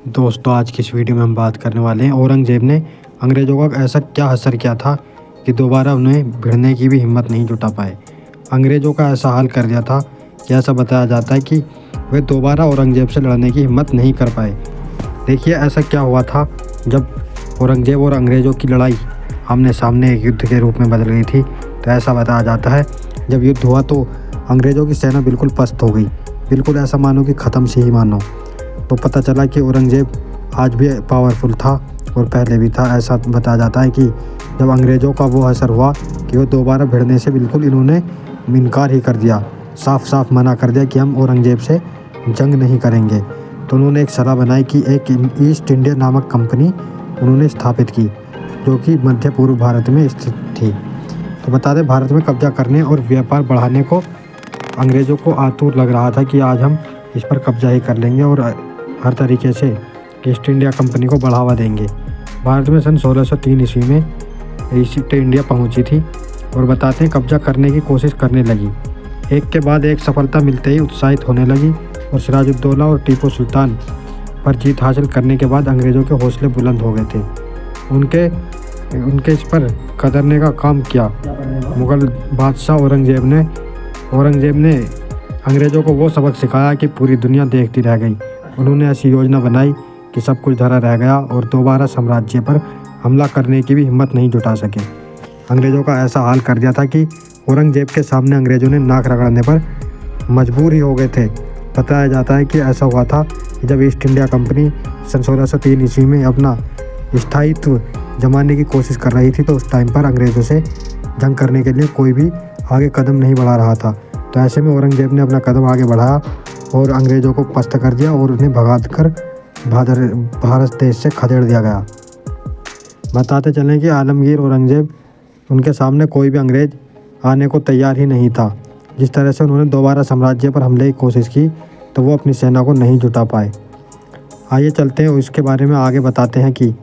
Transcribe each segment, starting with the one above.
दोस्तों, आज की इस वीडियो में हम बात करने वाले हैं औरंगज़ेब ने अंग्रेज़ों का ऐसा क्या असर किया था कि दोबारा उन्हें भिड़ने की भी हिम्मत नहीं जुटा पाए। अंग्रेज़ों का ऐसा हाल कर दिया था कि ऐसा बताया जाता है कि वे दोबारा औरंगज़ेब से लड़ने की हिम्मत नहीं कर पाए। देखिए ऐसा क्या हुआ था जब औरंगज़ेब और अंग्रेज़ों की लड़ाई आमने सामने एक युद्ध के रूप में बदल गई थी। तो ऐसा बताया जाता है जब युद्ध हुआ तो अंग्रेज़ों की सेना बिल्कुल पस्त हो गई, बिल्कुल ऐसा मानो कि ख़त्म से ही मानो। तो पता चला कि औरंगज़ेब आज भी पावरफुल था और पहले भी था। ऐसा बताया जाता है कि जब अंग्रेज़ों का वो असर हुआ कि वो दोबारा भिड़ने से बिल्कुल इन्होंने इनकार ही कर दिया, साफ साफ मना कर दिया कि हम औरंगज़ेब से जंग नहीं करेंगे। तो उन्होंने एक सलाह बनाई कि एक ईस्ट इंडिया नामक कंपनी उन्होंने स्थापित की जो कि मध्य पूर्व भारत में स्थित थी। तो बता दें, भारत में कब्जा करने और व्यापार बढ़ाने को अंग्रेज़ों को आतुर लग रहा था कि आज हम इस पर कब्जा ही कर लेंगे और हर तरीके से ईस्ट इंडिया कंपनी को बढ़ावा देंगे। भारत में सन 1603 ईस्वी में ईस्ट इंडिया पहुंची थी और बताते हैं कब्जा करने की कोशिश करने लगी। एक के बाद एक सफलता मिलते ही उत्साहित होने लगी और सिराजुद्दौला और टीपू सुल्तान पर जीत हासिल करने के बाद अंग्रेज़ों के हौसले बुलंद हो गए थे। उनके इस पर कतरने का काम किया मुग़ल बादशाह औरंगज़ेब ने अंग्रेज़ों को वो सबक सिखाया कि पूरी दुनिया देखती रह गई। उन्होंने ऐसी योजना बनाई कि सब कुछ धरा रह गया और दोबारा साम्राज्य पर हमला करने की भी हिम्मत नहीं जुटा सके। अंग्रेज़ों का ऐसा हाल कर दिया था कि औरंगज़ेब के सामने अंग्रेज़ों ने नाक रगड़ने पर मजबूर ही हो गए थे। बताया जाता है कि ऐसा हुआ था कि जब ईस्ट इंडिया कंपनी सन 1603 ईस्वी में अपना स्थायित्व जमाने की कोशिश कर रही थी तो उस टाइम पर अंग्रेज़ों से जंग करने के लिए कोई भी आगे कदम नहीं बढ़ा रहा था। तो ऐसे में औरंगज़ेब ने अपना कदम आगे बढ़ाया और अंग्रेज़ों को पस्त कर दिया और उन्हें भगाकर भारत देश से खदेड़ दिया गया। बताते चलें कि आलमगीर औरंगज़ेब उनके सामने कोई भी अंग्रेज़ आने को तैयार ही नहीं था। जिस तरह से उन्होंने दोबारा साम्राज्य पर हमले की कोशिश की तो वो अपनी सेना को नहीं जुटा पाए। आइए चलते हैं उसके बारे में आगे बताते हैं कि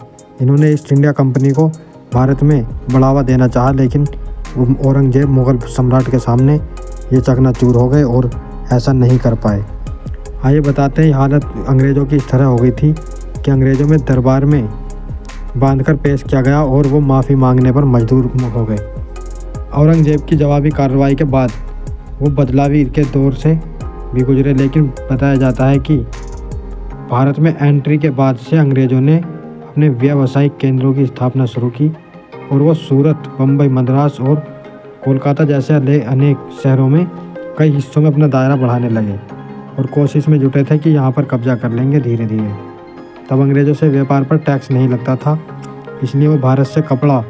इन्होंने ईस्ट इंडिया कंपनी को भारत में बढ़ावा देना चाहा, लेकिन औरंगज़ेब मुग़ल सम्राट के सामने ये चकनाचूर हो गए और ऐसा नहीं कर पाए। आइए बताते हैं हालत अंग्रेज़ों की इस तरह हो गई थी कि अंग्रेज़ों में दरबार में बांधकर पेश किया गया और वो माफ़ी मांगने पर मजबूर हो गए। औरंगज़ेब की जवाबी कार्रवाई के बाद वो बदलावी के दौर से भी गुजरे, लेकिन बताया जाता है कि भारत में एंट्री के बाद से अंग्रेज़ों ने अपने व्यावसायिक केंद्रों की स्थापना शुरू की और वो सूरत, बम्बई, मद्रास और कोलकाता जैसे अनेक शहरों में कई हिस्सों में अपना दायरा बढ़ाने लगे और कोशिश में जुटे थे कि यहाँ पर कब्जा कर लेंगे धीरे धीरे। तब अंग्रेज़ों से व्यापार पर टैक्स नहीं लगता था, इसलिए वो भारत से कपड़ा,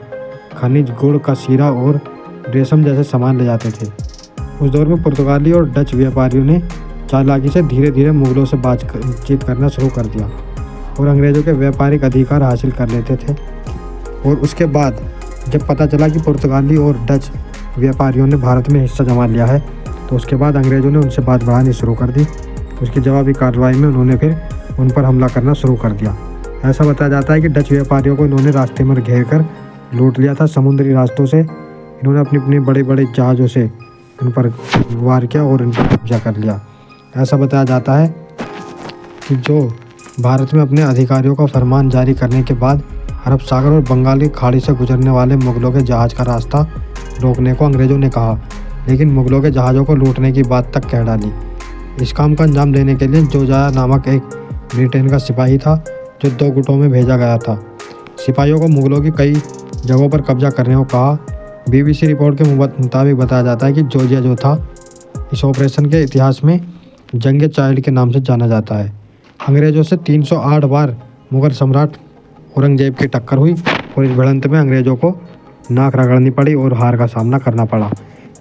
खनिज, गुड़ का शीरा और रेशम जैसे सामान ले जाते थे। उस दौर में पुर्तगाली और डच व्यापारियों ने चालाकी से धीरे धीरे मुग़लों से बातचीत करना शुरू कर दिया और अंग्रेज़ों के व्यापारिक अधिकार हासिल कर लेते थे। और उसके बाद जब पता चला कि पुर्तगाली और डच व्यापारियों ने भारत में हिस्सा जमा लिया है तो उसके बाद अंग्रेज़ों ने उनसे बात बढ़ानी शुरू कर दी। उसकी जवाबी कार्रवाई में उन्होंने फिर उन पर हमला करना शुरू कर दिया। ऐसा बताया जाता है कि डच व्यापारियों को इन्होंने रास्ते में घेर कर लूट लिया था। समुद्री रास्तों से इन्होंने अपने बड़े बड़े जहाज़ों से इन पर वार किया और इन पर कब्जा कर लिया। ऐसा बताया जाता है कि जो भारत में अपने अधिकारियों का फरमान जारी करने के बाद अरब सागर और बंगाल की खाड़ी से गुजरने वाले मुग़लों के जहाज़ का रास्ता रोकने को अंग्रेज़ों ने कहा, लेकिन मुग़लों के जहाज़ों को लूटने की बात तक कह डाली। इस काम का अंजाम देने के लिए जोजाया नामक एक ब्रिटेन का सिपाही था जो 2 गुटों में भेजा गया था। सिपाहियों को मुग़लों की कई जगहों पर कब्जा करने को कहा। BBC रिपोर्ट के मुताबिक बताया जाता है कि जोजिया जो था इस ऑपरेशन के इतिहास में जंग चाइल्ड के नाम से जाना जाता है। अंग्रेज़ों से 308 बार मुग़ल सम्राट औरंगज़ेब की टक्कर हुई और इस भिड़ंत में अंग्रेज़ों को नाक रगड़नी पड़ी और हार का सामना करना पड़ा।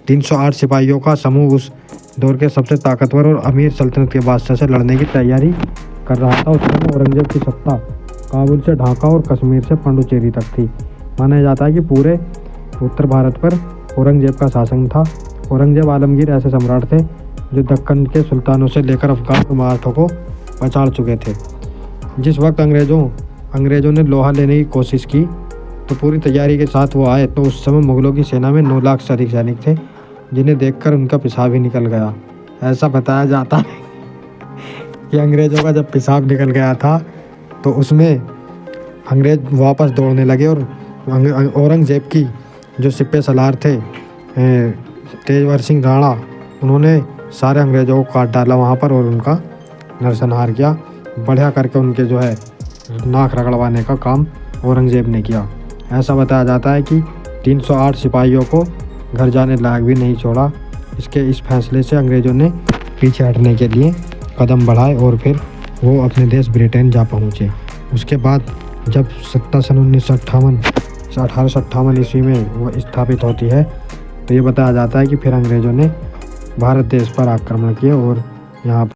308 सिपाहियों का समूह उस दौर के सबसे ताकतवर और अमीर सल्तनत के बादशाह से लड़ने की तैयारी कर रहा था। उस समय औरंगज़ेब की सत्ता काबुल से ढाका और कश्मीर से पांडुचेरी तक थी। माना जाता है कि पूरे उत्तर भारत पर औरंगज़ेब का शासन था। औरंगज़ेब आलमगीर ऐसे सम्राट थे जो दक्कन के सुल्तानों से लेकर अफगान और मराठों को पछाड़ चुके थे। जिस वक्त अंग्रेज़ों ने लोहा लेने की कोशिश की तो पूरी तैयारी के साथ वो आए तो उस समय मुग़लों की सेना में 9 लाख से अधिक सैनिक थे, जिन्हें देखकर उनका पेशाब ही निकल गया। ऐसा बताया जाता है कि अंग्रेज़ों का जब पेशाब निकल गया था तो उसमें अंग्रेज़ वापस दौड़ने लगे और औरंगज़ेब की जो सिपह सलार थे तेजवर सिंह राणा, उन्होंने सारे अंग्रेज़ों को काट डाला वहाँ पर और उनका नरसंहार किया। बढ़िया करके उनके जो है नाक रगड़वाने का काम औरंगज़ेब ने किया। ऐसा बताया जाता है कि 308 सिपाहियों को घर जाने लायक भी नहीं छोड़ा। इस फैसले से अंग्रेज़ों ने पीछे हटने के लिए कदम बढ़ाए और फिर वो अपने देश ब्रिटेन जा पहुँचे। उसके बाद जब सत्ता सन 1858 ईस्वी में वो स्थापित होती है, तो ये बताया जाता है कि फिर अंग्रेज़ों ने भारत देश पर आक्रमण किए और यहाँ